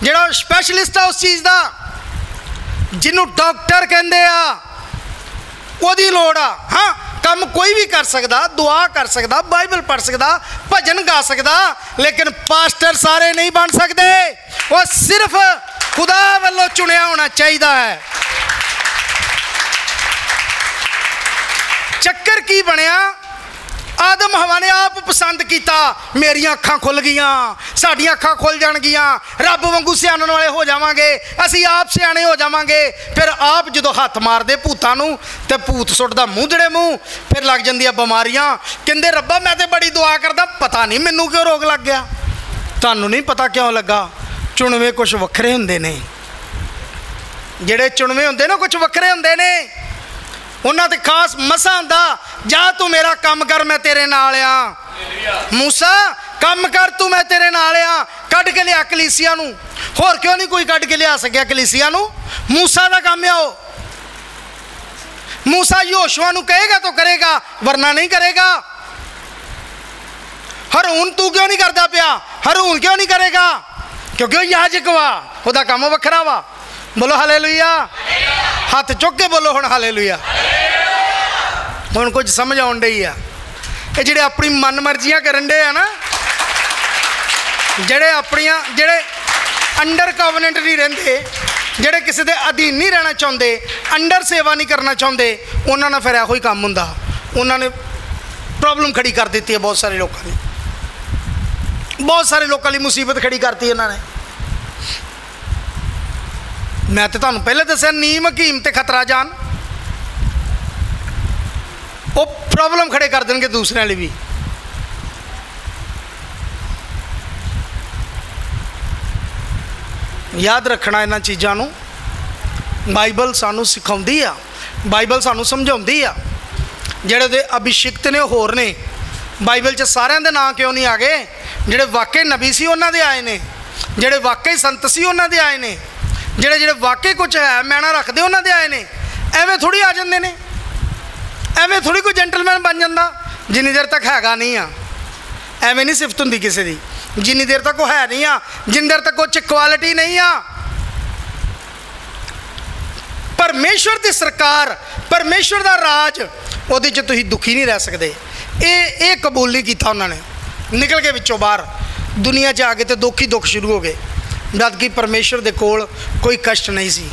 ਜਿਹੜਾ स्पैशलिस्ट आ उस चीज़ का, जिन्हों डॉक्टर कहते आ, ओदी लोड़ आ। हाँ, काम कोई भी कर सकता, दुआ कर सकता, बाइबल पढ़ सकता, भजन गा सकता, लेकिन पास्टर सारे नहीं बन सकते। वो सिर्फ खुदा वालों चुनिया होना चाहिए है। चक्कर की बनया, आदम हवा ने आप पसंद किया, मेरिया अखां खुल गईयां, साडियां अखां खुल जाणगियां, रब वांगू सियाणन वाले हो जावांगे, असीं आप सियाणे हो जावांगे। फिर आप जो हाथ मारदे भूतां नूं ते भूत सुट्टदा मूंहजड़े मूँह, फिर लग जांदियां बीमारियां। कहंदे रब्बा मैं तो बड़ी दुआ करदा, पता नहीं मैनूं क्यों रोग लग गया। तुहानूं नहीं पता क्यों लगा? चुणवे कुछ वखरे हुंदे ने, जिहड़े चुणवे हुंदे ना कुछ वखरे हुंदे ने। उन्हां ते खास मसा हुंदा, जा तू मेरा काम कर मैं तेरे नाल आ। मूसा काम कर तू मैं तेरे नाल आ। कढ़ के लिया कलीसिया नूं, होर क्यों नहीं कोई कढ़ के लिया सकिया कलीसिया नूं? मूसा दा काम है। मूसा योशुआ नूं कहेगा तो करेगा, वरना नहीं करेगा। हरून तू क्यों नहीं करता पिया? हरून क्यों नहीं करेगा? क्योंकि वह याजक वा, उहदा काम वखरा वा। बोलो हालेलुया, हाथ चुक के बोलो हुण हालेलुया। हुण कुछ समझ आउण डई आ। ये जिहड़े अपनी मन मर्जियां करन डे आ ना, जिहड़े अपनियां जिहड़े अंडर कवनेंट नहीं रहिंदे, जिहड़े किसी दे अधीन नहीं रहना चाहुंदे, अंडर सेवा नहीं करना चाहुंदे, उन्हां नाल फिर इहो ही काम हुंदा। उन्होंने प्रॉब्लम खड़ी कर दी है, बहुत सारे लोगों ने, बहुत सारे लोगों की मुसीबत खड़ी करती है उन्होंने। मैं तो तुहानूं पहले दस्सिया, नीम हकीम ते खतरा जान, वो प्रॉब्लम खड़े कर देंगे दूसरे लिए भी। याद रखना इन्हां चीज़ों नूं। बाइबल सानूं सिखाउंदी आ, बाइबल सानूं समझाउंदी आ। जिहड़े दे अभिषिक्त ने होर ने, बाइबल च सारिਆਂ दे नाम क्यों नहीं आ गए? जिहड़े वाकई नबी सी उन्हां दे आए ने, जिहड़े वाकई संत सी उन्हां दे आए ने, जिहड़े जिहड़े वाकई कुछ है मैना रखते उन्हां दे आए ने। एवें थोड़ी आ जांदे ने, एवें थोड़ी कोई जेंटलमैन बन जाता जिन्नी देर तक हैगा नहीं आ। एवें नहीं सिफत हुंदी किसी दी, जिन्नी देर तक वो है नहीं आ, जिन्नी देर तक कुछ क्वालिटी नहीं आ। परमेश्वर की सरकार, परमेश्वर का राज, उहदे च तुसीं दुखी नहीं रह सकते। ये कबूल नहीं किया उन्होंने, निकल के विचों बाहर दुनिया च आ गए तो दुख ही दुख शुरू हो गए। जबकि परमेश्वर दे कोल कोई कष्ट नहीं सी,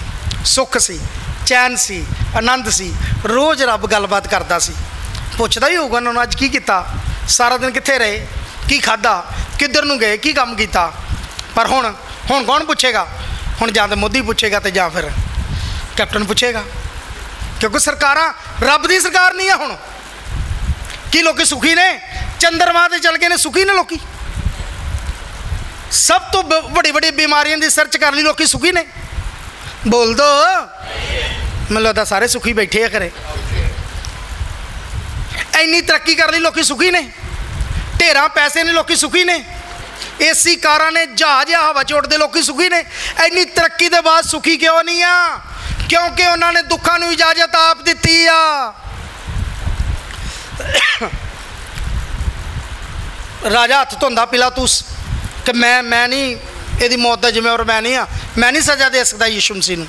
सुख सी, चैन सी, आनंद सी। रोज़ रब गलबात करता सी, पुछदा ही होगा उन्होंने अज की किता, सारा दिन कित्थे रहे, की खादा, किधर नूं गए, की काम किया। पर हुण कौन पूछेगा? हुण जां तां मोदी पूछेगा तो जां फिर कैप्टन पूछेगा, क्योंकि सरकारां रब दी सरकार नहीं है। हुण की लोग सुखी ने? चंद्रमा ते चल गए ने, सुखी ने लोग? सब तो बड़ी बड़ी बीमारियों की सर्च कर ली, लोग सुखी ने? बोल दो, मैं लगता सारे सुखी बैठे है घरे। इन्नी तरक्की कर ली, लोग सुखी ने? ढेर पैसे ने, लोग सुखी ने? एसी कारां ने, जहाज या हवा च उड़दे लोग सुखी ने? इन्नी तरक्की के बाद सुखी क्यों नहीं आ? क्योंकि उन्होंने दुखों को इजाजत आप दी आ। राजा हथ धोंदा पिलातुस कि मैं नहीं, यदि मौत का जिम्मेवार मैं नहीं हाँ, मैं नहीं सज़ा दे सकता यीशु मसीह नूं।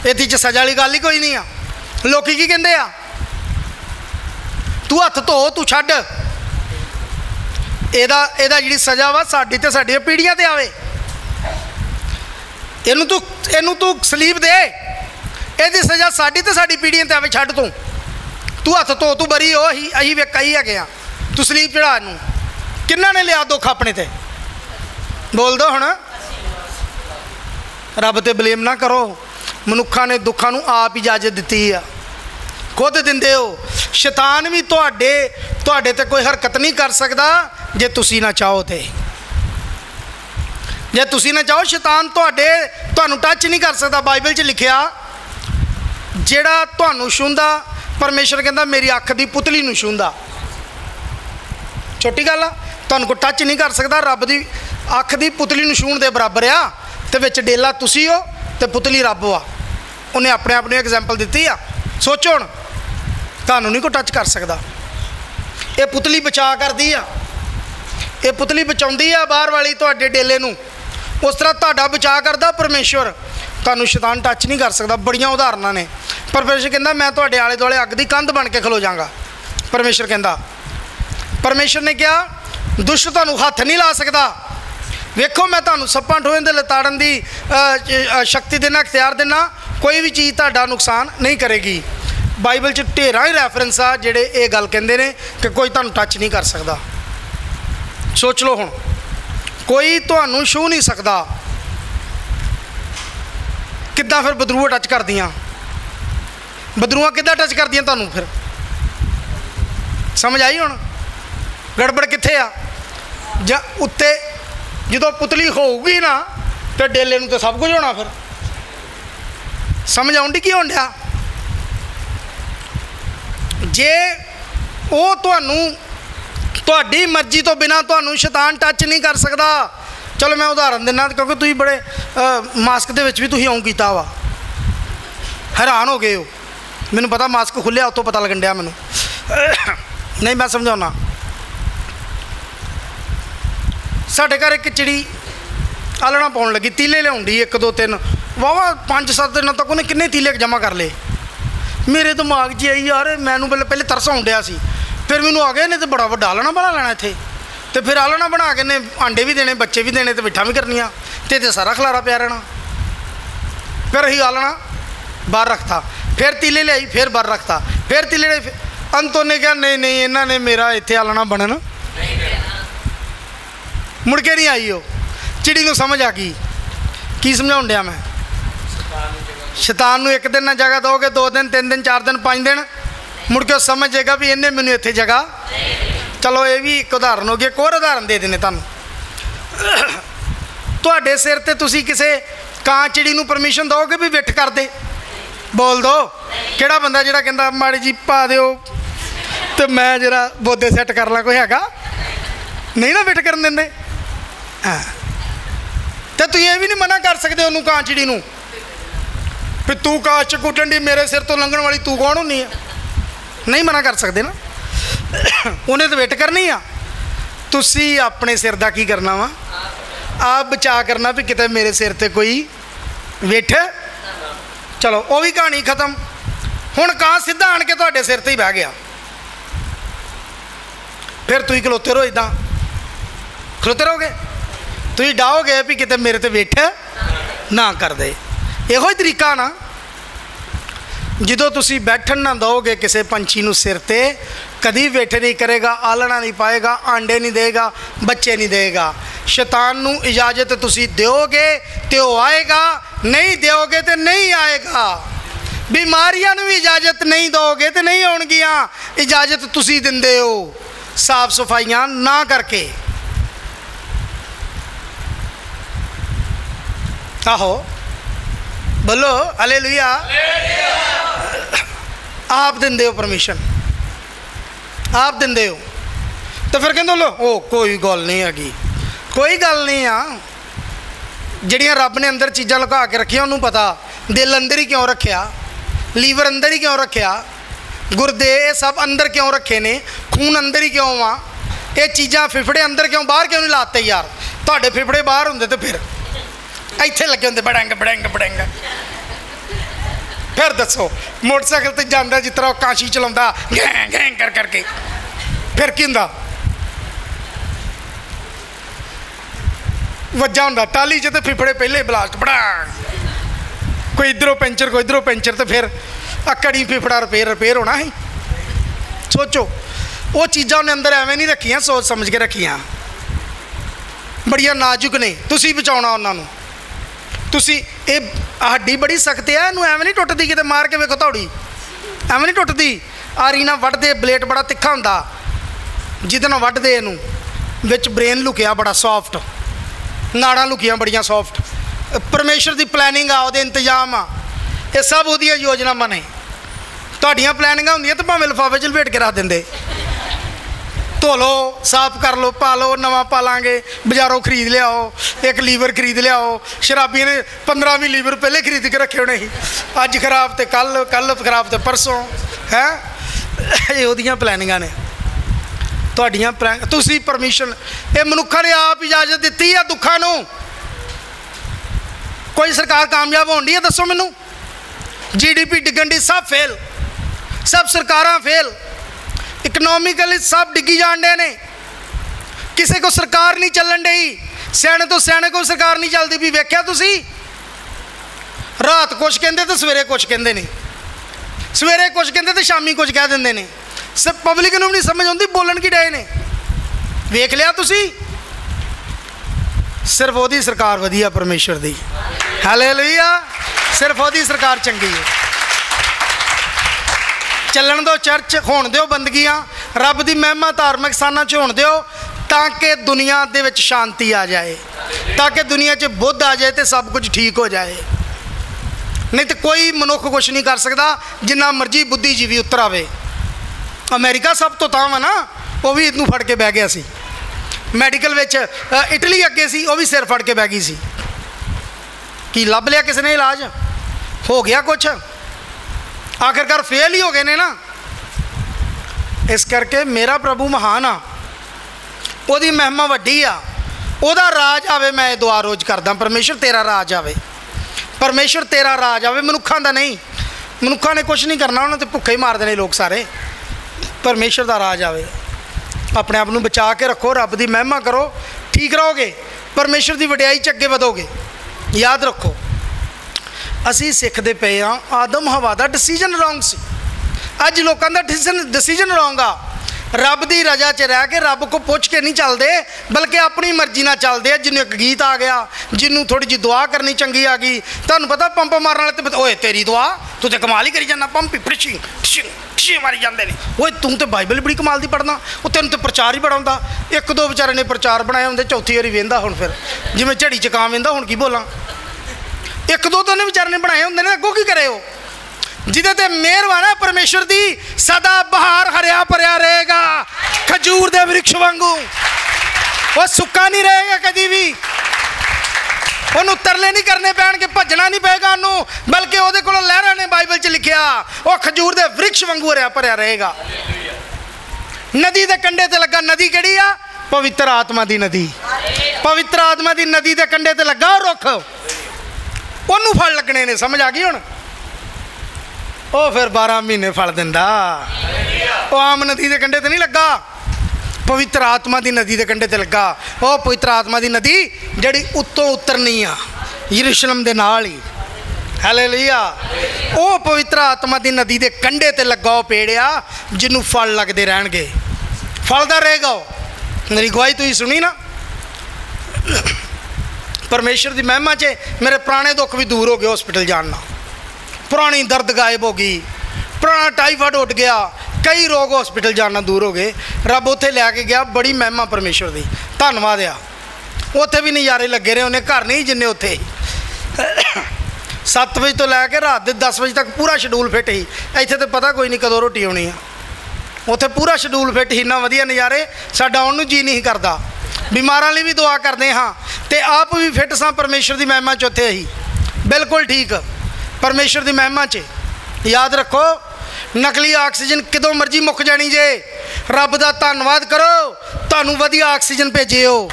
इहदे च सज़ा वाली गल ही कोई नहीं आ। लोग की कहंदे आ, तू हथ धो, तू छड्ड, एदा जिहड़ी सज़ा वा साडी ते साडियां पीढ़ियां ते आवे। इनू तू सलीब दे, यदि सज़ा साडी ते साडी पीढ़ियां ते आवे, छड्ड तू हथ धो, तू बरी हो, अही कई है, तू सलीब चढ़ा नूं। किन्ना ने लिया दुख अपने ते? बोल दो हुण। रब ते ब्लेम ना करो, मनुखा ने दुखों को आप इजाजत दी है, खुद दिंदे हो। शैतान भी तुहाडे ते कोई हरकत नहीं कर सकता जे तुसी ना चाहो तो। जे तुसी ना चाहो, शैतान तुहानू टच नहीं कर सकता। बाइबल च लिखिया, जेड़ा तुहानू छूंदा, परमेश्वर कहंदा मेरी अख दी पुतली नूं छूंदा। छोटी गल आ, तुहानू कोई टच नहीं कर सकता। रब दी अख दी पुतली नूं छूण दे बराबर आ, ते विच डेला तुसी हो ते पुतली रब आ। उन्हें अपने आप नूं एग्जाम्पल दित्ती आ। सोचो हुण, तुहानू नहीं कोई टच कर सकता। ये पुतली बचा करदी आ, ये पुतली बचाउंदी आ बाहर वाली तुहाडे डेले नूं। उस तरह तुहाडा बचाव करदा परमेश्वर, तुहानूं शैतान टच नहीं कर सकता। बड़ियां उदाहरणां ने। परमेश्वर कहंदा मैं तुहाडे आले दुआले अग दी कंध बन के खलो जांगा। परमेश्वर कहंदा, परमेश्वर ने कहा दुष्ट तुहानूं हत्थ नहीं ला सकदा। वेखो मैं तुहानूं सप्पां ठोएं दे लताड़न दी शक्ति देना, अख्तियार देना, कोई भी चीज़ तुहाडा नुकसान नहीं करेगी। बाइबल च ढेरां ही रैफरेंस आ जिहड़े ये गल कहंदे ने कि कोई तुहानूं टच नहीं कर सकदा। सोच लो हुण, कोई तुहानूं छू नहीं सकदा। किद्दां फिर बदरूआं टच करदियां? बदरूआं किद्दां टच करदियां तुहानूं? फिर समझ आई? हुण गड़बड़ कित्थे आ? जां उत्ते जदों पुतली होऊगी ना तो डेले नूं तो सब कुछ होना। फिर समझ आउंदी की होण डिया? जे वो तुहानूं तुहाडी मर्जी तो बिना तुहानूं शैतान टच नहीं कर सकदा। चलो मैं उदाहरण दिना, क्योंकि तुसीं बड़े मास्क दे विच भी तुसीं आऊं कीता वा, हैरान हो गए हो। मैनूं पता मास्क खुल्लिया उतों पता लगन डिया मैनूं। नहीं मैं समझाउणा। साडे घर एक चिड़ी आलना पाउण लगी, तीले लिआउंदी 1 2 3 वावा 5-7 दिनों तक उन्हें किन्ने तीले जमा कर लए। मेरे दिमाग 'च आई यार, मैनूं पहले तरस आउण डिया सी, फिर मैनूं आ गया ने तो बड़ा वड्डा आलना बना लेना इत्थे, तो फिर आलना बना के ने आंडे भी देने, बच्चे भी देने, तो बिठा भी करनियां, तो सारा खलारा पिया रहना। फिर असीं आलना बाहर रखता, फिर तीले लियाई, फिर बाहर रखता, फिर तीले लियाई। अंत उन्हें कहा नहीं नहीं इन्हां ने मेरा इत्थे आलना बनन मुड़ के नहीं आई। वो चिड़ी नूं समझ आ गई। की समझाउण डिया मैं? शैतान नूं 1 दिन ना जगह दोगे, 2 दिन 3 दिन 4 दिन 5 दिन, मुड़ के समझ जाएगा भी इन्हें मैनूं इत्थे जगह। चलो ये भी एक उदाहरण हो गया। एक और उदाहरण दे देने तुहानूं। तुहाडे सिर ते तुसीं किसे कां चिड़ी नूं परमिशन दोगे भी विठ कर दे? बोल दो किहड़ा बंदा जिहड़ा कहंदा माड़ी जी पा दिओ तो मैं जरा बोदे सैट कर ला? कोई हैगा? नहीं ना विठ करन दिंदे। हाँ तो तुसीं ये भी नहीं मना कर सकदे उन्होंने कां चिड़ी नूं भी तू काश च कुट्टण दी, मेरे सिर तो लंघण वाली तू कौन हुंदी है? नहीं मना कर सकते ना, उन्हें तो विट करनी आ। तुसी अपने सिर का की करना वा? आप बचा करना भी किते मेरे सिर ते कोई विठ। चलो वो भी कहानी खत्म। हुण कां सीधा आण के तुहाडे सिर ते ही बह गया, फिर तुसीं खलोते रहो, इदां खलोते रहोगे, तुसीं डाहोगे भी किते मेरे ते विठ ना कर दे। इहो ही तरीका ना, जो तुसी बैठन ना दोगे किसी पंछी नूं सिर ते, कदी विठ नहीं करेगा, आलना नहीं पाएगा, आंडे नहीं देगा, बच्चे नहीं देगा। शैतान नूं इजाजत तुसी दोगे तो वो आएगा, नहीं दोगे तो नहीं आएगा। बीमारियां नूं भी इजाजत नहीं दोगे तो नहीं आउणगियां। इजाजत तुसी दिंदे हो साफ सफाइयां ना करके। आहो बोलो हालेलुया। आप दिंदे हो परमिशन, आप दिंदे हो, तो फिर कहंदे लो ओ कोई गल नहीं हैगी। कोई गल नहीं आ। जिहड़ियां रब ने अंदर चीज़ां लुका के रखियां उन्होंने पता। दिल अंदर ही क्यों रखिया, लीवर अंदर ही क्यों रखिया, गुरदे सब अंदर क्यों रखे ने, खून अंदर ही क्यों आ, ये चीज़ां फिफड़े अंदर क्यों, बाहर क्यों नहीं लाते यार? तुहाडे फिफड़े बाहर होंदे तो फिर इत्थे लगे होंदे बड़ंग बड़ंग बड़ंग। फिर दसो मोटरसाइकिल ते जांदा जिस तरह कांशी चलाउंदा गैं गैं कर करके, फिर की हुंदा? वज्जा हुंदा टाली च, तो फिफड़े पहले ब्लास्ट बड़ा, कोई इधरों पेंचर कोई इधरों पेंचर, तो फिर अकड़ी फिफड़ा रिपेयर होना ही। सोचो वो चीज़ां उन्हें अंदर एवें नहीं रखियां, सोच समझ के रखियां, बड़िया नाजुक ने। तुसी बचाउणा उन्होंने। तुसी ये हड्डी बड़ी सख्त है, इनू एवें नहीं टुटदी, किते मार के वेखो धौड़ी एवें नहीं टुटदी। आ रीना वड्डदे, ब्लेड बड़ा तिखा हुंदा, जिहदे नाल वड्डदे इनू, विच ब्रेन लुकिया बड़ा सॉफ्ट, नाड़ां लुकियां बड़ियां सॉफ्ट। परमेश्वर की प्लैनिंग आ, उहदे इंतजाम आ, ये सब उहदियां योजनावां ने। तुहाडियां प्लैनिंगां हुंदियां तो भावें लिफाफे च लपेट के रख दिंदे। धो लो, साफ कर लो, पा लो, नवा पा लांगे, बाजारों खरीद लियाओ, एक लीवर खरीद लियाओ। शराबियों ने 15 भी लीवर पहले खरीद के रखे होने ही, अज खराब तो कल, कल खराब तो परसों है। ये उहदियां प्लैनिंगां ने, तुहाडियां तुसी परमिशन, ये मनुक्खां ने आप इजाजत दित्ती है दुखां नूं। कोई सरकार कामयाब होनी है? दसो मैनू। GDP डिगन डी, सब फेल, सब सरकारां फेल, इकनोमिकली सब डिगी जान डे ने। किसी को सरकार नहीं चलन डई, सियाणे तो सियाणे को सरकार नहीं चलती भी। वेख्या तुसी, रात कुछ कहते तो सवेरे कुछ कहते हैं, सवेरे कुछ कहते तो शामी कुछ कह देंगे ने। सिर्फ पब्लिक नूं भी नहीं समझ आती बोलन की डे ने। वेख लिया तुसी, सिर्फ वही सरकार वधिया परमेश्वर दी। हालेलुया, सिर्फ वही सरकार चंगी है। चलन दो चर्च, होण दिओ बंदगियां, रब दी महिमा धार्मिक स्थानां 'च होण दिओ, ताकि दुनिया दे विच शांति आ जाए, ताकि दुनिया 'च बुद्ध आ जाए तो सब कुछ ठीक हो जाए। नहीं तो कोई मनुख कुछ नहीं कर सकता, जिन्ना मर्जी बुद्धिजीवी उतर आवे। अमेरिका सब तो तां वा ना, वो भी इनू फड़ के बह गया सी। मैडिकल विच इटली अगे सी, वो भी सिर फड़ के बह गई सी। कि लभ लिया किसी ने इलाज? हो गया कुछ, आखिरकार फेल ही हो गए ने ना। इस करके मेरा प्रभु महान आ, ओदी महिमा वड्डी आ, ओदा राज आवे। मैं ये दुआ रोज करदा, परमेश्वर तेरा राज आवे, परमेश्वर तेरा राज आवे। मनुखों का नहीं, मनुखों ने कुछ नहीं करना, उन्होंने तो भुखे ही मार देने लोग सारे। परमेश्वर का राज आवे। अपने आप को बचा के रखो, रब की महिमा करो, ठीक रहोगे, परमेश्वर की वडियाई च अगे वधोगे। याद रखो, असी सिखते पे हाँ आदम हवा का डिसीजन रॉन्ग सी। अज लोगों का डिसीजन रॉन्ग आ। रब की रजा च रह के रब को पुछ के नहीं चलते, बल्कि अपनी मर्जी ना चलते हैं। जिन्होंने एक गीत आ गया, जिन्होंने थोड़ी जी दुआ करनी चंगी आ गई। तुहानू पता पंप मारन वाले तो ओए तेरी दुआ तू तो कमाल ही करी जाना, पंप फिशिंग फिशिंग फिशिंग मारी जाते हैं। ओए तू तो बाइबल बड़ी कमाल की पढ़ना, वो तेन तो प्रचार ही बड़ा होंदा। एक दो बेचारे ने प्रचार बनाए होंगे, चौथी वारी वेंदा हुण फिर जिवें झड़ी च कां वेंदा। हुण की बोलां, एक दो तो ने बेचारे ने बनाए होंगे ने, अगों की करे हो? जिदे ते मेहरबान है परमेश्वर दी, सदा बहार हरिया भरिया रहेगा, खजूर दे वृक्ष वांगू। वो सुक्का नहीं रहेगा कभी भी, उन्होंने तरले नहीं करने पैणगे, भजना नहीं पेगा उन्होंने, बल्कि वो को लहरा ने बाइबल च लिखिया वो खजूर दे वृक्ष वांगू हरिया भरिया रहेगा। नदी दे कंढे ते लगा, नदी किहड़ी आ? पवित्र आत्मा दी नदी। पवित्र आत्मा दी नदी दे कंढे ते लगा रुख, उन्होंने फल लगने ने। समझ आ गई हुण? ਉਹ फिर 12 महीने फल दिंदा। ਉਹ आम नदी के कंढे ते नहीं लगा, पवित्र आत्मा की नदी के कंढे ते लगा। ਉਹ पवित्र आत्मा की नदी जिहड़ी उत्तों उतरनी आ यरूशलेम दे नाल ही। हालेलुया। ਉਹ पवित्र आत्मा की नदी के कंढे ते लगा ਉਹ पेड़ आ जिन्हों फल लगते रहणगे, फलदा रहेगा। मेरी गवाही तुसीं सुनी ना। परमेश्वर की महिमा च मेरे पुराने दुख भी दूर हो गए। हॉस्पिटल जाना, पुरानी दर्द गायब हो गई, पुराना टाइफाइड उठ गया, कई रोग हॉस्पिटल जाना दूर हो गए। रब उत्थे लैके गया, बड़ी महिमा परमेश्वर की, धन्नवाद आ। उत्थे भी नज़ारे लगे रहे, उन्हें घर नहीं जिन्ने उत्थे 7 बजे तो लैके रात के 10 बजे तक पूरा शेड्यूल फिट ही। इत्थे तो पता कोई नहीं कदों रोटी आनी है, उत्थे पूरा शेड्यूल फिट ही। इन्ना वधिया नज़ारे, साडा आउण नूं जी नहीं करता। बीमारां लई भी दुआ करते हाँ, तो आप भी फिट सां परमेश्वर की महिमा च उत्थे ही बिल्कुल ठीक परमेश्वर की महिमा च। याद रखो, नकली ऑक्सीजन कितों मर्जी मुक जानी जे, रब का धन्नवाद करो, तुहानूं वधिया ऑक्सीजन भेजे हो।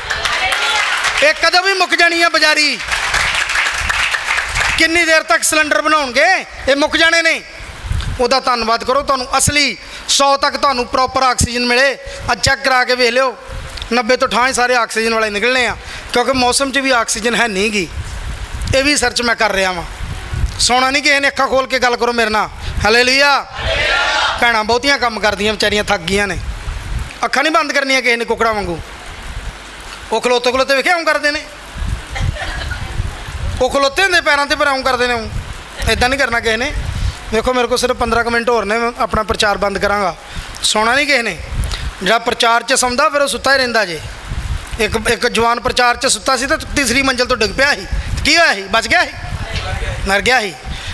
ये कदों भी मुक जानी है बाजारी। कितनी देर तक सिलेंडर बनाओगे, ये मुक जाने ने। उसका धन्नवाद करो, तुहानूं असली 100 तक तुहानूं प्रॉपर ऑक्सीजन मिले। अज चेक करा के वेख लिओ, 90 तो ठां सारे ऑक्सीजन वाले निकलने आ, क्योंकि मौसम च भी ऑक्सीजन है नहीं गी। ये भी सर्च मैं कर रहा वाँ। सोना नहीं किसी ने, अखा खोल के गल करो मेरे नाल। हालेलुया। भैणां बहुतियां काम करदियां बेचारियां थक गईयां ने, अखा नहीं बंद करनियां किसी ने कुकड़ा वांगू। वो खलोते खलोते वेखे आऊँ करते हैं, वो खलोते होंगे पैरों से पर आऊँ करते हैं। इदा नहीं करना किसी ने। देखो मेरे को सिर्फ 15 मिनट होर ने, अपना प्रचार बंद कराँगा। सोना नहीं किसी ने। जो प्रचार च सौंदा फिर वो सुता ही रहिंदा जे। एक जवान प्रचार च सुता सी तो तीसरी मंजिल तो डिग पिया ही, की होया ही? बच गया ही, मर गया ही।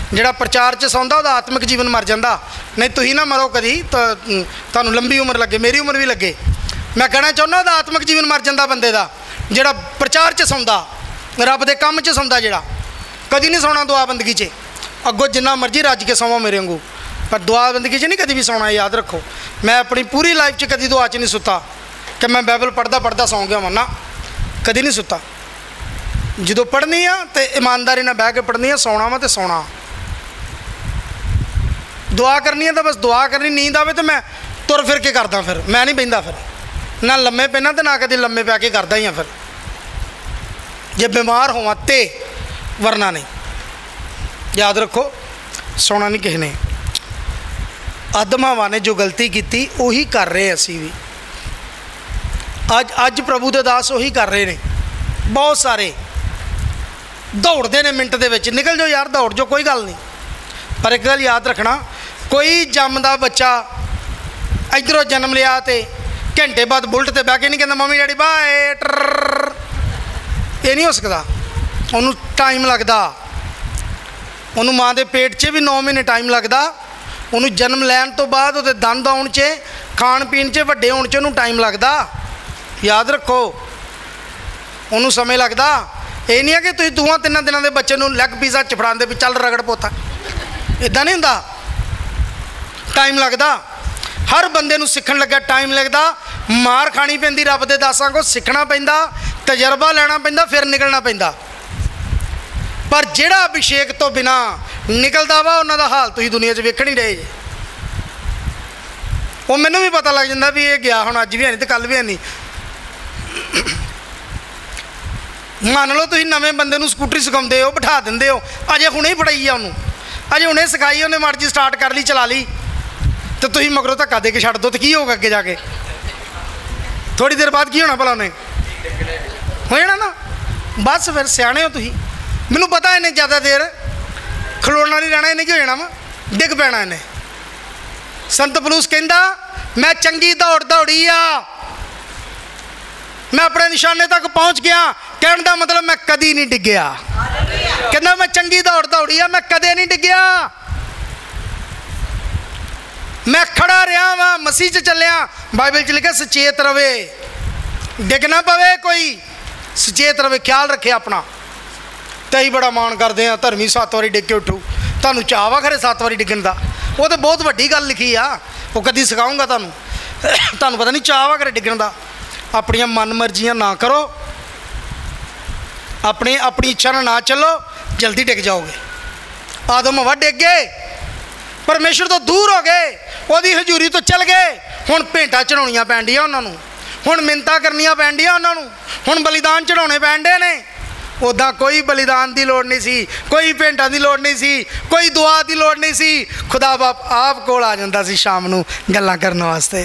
जिहड़ा प्रचार च सौंदा उहदा आत्मिक जीवन मर जाता। नहीं तुसीं ना मरो कदी, तो तुहानूं लंबी उम्र लगे, मेरी उम्र भी लगे। मैं कहना चाहुंदा उहदा आत्मिक जीवन मर जाता बंदे दा, जिहड़ा प्रचार च सौंदा, रब दे काम च सौंदा। जिहड़ा कदी नहीं सौना दुआ बंदगी च, अगों जिन्ना मर्जी रज के सौवां मेरे वांगू, पर दुआ बंदगी च नहीं कदी भी सौना। याद रखो, मैं अपनी पूरी लाइफ च कदी दुआ च नहीं सुता कि मैं बाइबल पढ़दा पढ़दा सौ गया वरना, कदी नहीं सुता। जो पढ़नी आ तो ईमानदारी नाल बह के पढ़नी आ, सौना वा तो सौना, दुआ करनी है तो बस दुआ करनी। नींद आवे तो मैं तुर फिर के करदा, फिर मैं नहीं बहिंदा, फिर ना लम्मे पैना तो ना कभी लम्मे पै के करदा ही हाँ। फिर जे बीमार होवां ते, वरना नहीं। याद रखो सोना नहीं किसी ने। आदम हवा ने जो गलती की उही कर रहे असी भी। अज प्रभु दे दास उही कर रहे हैं। बहुत सारे दौड़ते ने, मिनट दे विच निकल जाओ यार, दौड़ जाओ, कोई गल नहीं। पर एक गल याद रखना, कोई जमदा बच्चा इधरों जन्म लिया तो घंटे बाद बुलट ते बह के नहीं कहता मम्मी डैडी बाय ट्रर, ये नहीं हो सकता। उन्होंने टाइम लगता, उन्होंने माँ के पेट च भी 9 महीने टाइम लगता, उन्होंने जन्म लैन तो बाद वो दंद आने च, खाण पीन च वड्डे होने च उन्होंने टाइम लगता। याद रखो उन्होंने समय लगता। ये नहीं है कि तुम 2-3 दिनों के बच्चे लैग पीस हथ फड़ाते भी चल रगड़ पोता, इदा नहीं होंदा, टाइम लगता। हर बंदे नूं सीखण लग्या टाइम लगता। मार खानी पैंदी रब दे दासां को, सीखना पैंदा, तजर्बा लेना पैंदा, फिर निकलना पैंदा। पर जिहड़ा अभिषेक तो बिना निकलदा वा उन्हां दा हाल तुसीं दुनिया 'च वेखण ही रहे जे। वो मैनूं भी पता लग जांदा भी ये गया हुण, अज भी है नहीं तो कल भी है नहीं। मान लो तुसीं नवें बंदे नूं स्कूटरी सिखाउंदे हो, बिठा दिंदे हो, अजे हुणे ही फड़ाई आ उन्होंने, अजे हुणे सिखाई, उन्हें माड़ी जी स्टार्ट कर ली, चला ली, तो तुसीं मगरों धक्का दे के छड्ड दो तो की होगा अगे जाके? थोड़ी देर बाद की होना भला? उन्हें हो जाना ना। बस फिर सियाणे हो तुसीं। मैनूं पता इन्हें ज़्यादा देर खलोना नहीं रहना, इन्हें की हो जाना वा, डिग पैना इन्हें। संत पलूस कहंदा मैं चंगी दौड़ दौड़ी आ, मैं अपने निशाने तक पहुँच गया। कहने का मतलब मैं कदी नहीं डिग्या। कहना मैं चंगी दौड़ दौड़ी आ, मैं कदे नहीं डिग्या, मैं खड़ा रहा वहाँ, मसीह च चलिया। बाइबल च लिखा सचेत रवे, डिग ना पवे कोई, सचेत रवे, ख्याल रखे अपना। तो अं बड़ा मान करते हैं धर्मी 7 वारी डिग के उठू, तुहानूं चाह वा खरे 7 वारी डिगण का? वो तो बहुत वड्डी गल लिखी आ, वो कदी सिखाऊंगा तुहानूं, तुहानूं पता नहीं चाह वा खरे डिगण का। अपनियां मन मर्जियां ना करो, अपनी इच्छा ना चलो, जल्दी डिग जाओगे। आदम हवा डिग गए, परमेश्वर तो दूर हो गए, वही हजूरी तो चल गए। हुण भेंटा चढ़ाउणियां पैंदियां उन्होंने, हुण मिन्नतां करनियां पैंदियां उन्होंने, हुण बलिदान चढ़ाउणे पैंदे ने। उदा कोई बलिदान की लोड़ नहीं सी, कोई भेंटा की लोड़ नहीं सी, कोई दुआ की लोड़ नहीं सी। खुदा बाप आप कोल आ जांदा सी शाम नूं गल्लां करन वास्ते।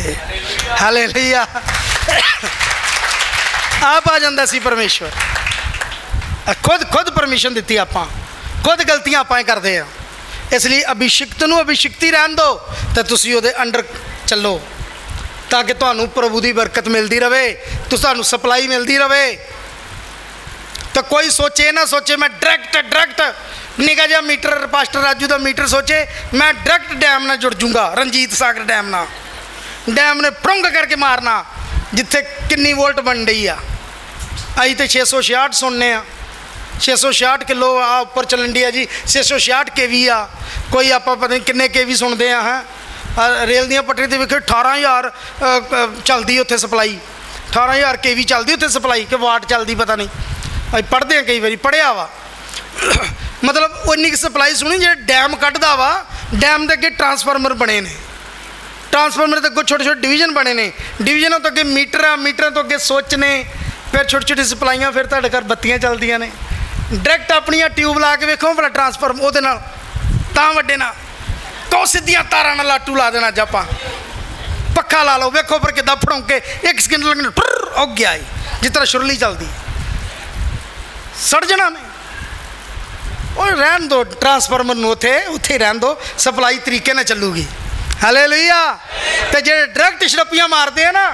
हालेलुया, आप आ जांदा सी परमेश्वर। खुद परमिशन दी, आपां खुद गलतियां आपां करते हैं। इसलिए अभिषिक्त नूं अभिषिक्ति रहन दो, तो तुसीं उहदे अंडर चलो, ताकि तुहानूं प्रभु की बरकत मिलती रहे, तुहानूं सप्लाई मिलती रहे। तो कोई सोचे ना सोचे मैं डायरैक्ट निका जिहा मीटर, पास्टर राजू का मीटर सोचे मैं डायरैक्ट डैम ना जुड़ जूँगा, रंजीत सागर डैम ना, डैम ने प्रुंग करके मारना जिथे किन्नी वोल्ट बन रही आ। अभी तो 666 सुनने आ, 666 किलो आ उपर चलन डी आ जी, 666 KV आ। कोई आप पता नहीं किन्ने KV सुनते हैं। रेल दियाँ पटरी तो वेखे 18,000 चलती उत्थे सप्लाई, 18,000 KV चलती उत्थे सप्लाई, कि वाट चलती पता नहीं। अभी पढ़ते हैं, कई बार पढ़िया वा मतलब उन्नी की सप्लाई सुनी जो डैम कटदा वा, डैम के अगे ट्रांसफार्मर बने ने, ट्रांसफार्मर के अगों छोटे छोटे डिवीजन बने ने, डिवीजनों तो अगे मीटर आ, मीटर तो अगे सुच ने, फिर छोटी छोटी सप्लाइयाँ, फिर तुहाडे घर बत्तियाँ चलदियां ने। डायरैक्ट अपनियां ट्यूब ला के वेखो भला ट्रांसफार्मर उहदे नाल तां वड्डे ना, तो सीधियां तारां नाल लाटू ला देना। जब पक्खा ला लो, वेखो फिर किदां फड़ौके 1 सेकंड लगने हो गया ही, जिस तरह शुरली चलती सड़ जाना ने। और रहन दो ट्रांसफार्मर नूं उत्थे ही रहन दो, सप्लाई तरीके नाल चलूगी। हालेलुया। ते जेड़े डायरैक्ट छड़पियां मारते हैं ना,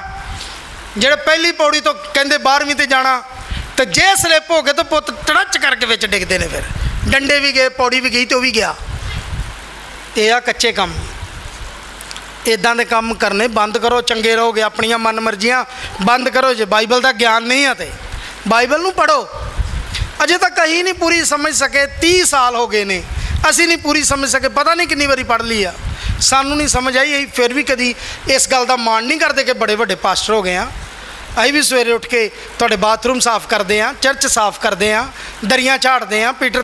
जेड़े पहली पौड़ी तो कहंदे 12वीं ते जाना, तो जे स्लिप हो गए तो पुत तड़च करके विच डिगदे ने, फिर डंडे भी गए, पौड़ी भी गई तो भी गया। ये आ कच्चे काम, इदां दे काम करने बंद करो, चंगे रहोगे। अपनियां मन मर्जियां बंद करो। जे बाइबल का ज्ञान नहीं है तो बाइबल नूं पढ़ो। अजे तक असीं नहीं पूरी समझ सके, 30 साल हो गए ने असीं नहीं पूरी समझ सके, पता नहीं कितनी बारी पढ़ ली आ, सानू नहीं समझ आई। फिर भी कभी इस गल का मान नहीं करते कि बड़े बड़े पास्टर हो गए हैं। ਅਸੀਂ ਵੀ ਸਵੇਰੇ ਉੱਠ ਕੇ ਤੁਹਾਡੇ ਬਾਥਰੂਮ ਸਾਫ਼ ਕਰਦੇ ਹਾਂ, ਚਰਚ ਸਾਫ਼ ਕਰਦੇ ਹਾਂ, ਦਰੀਆਂ ਝਾੜਦੇ ਹਾਂ, ਪੀਟਰ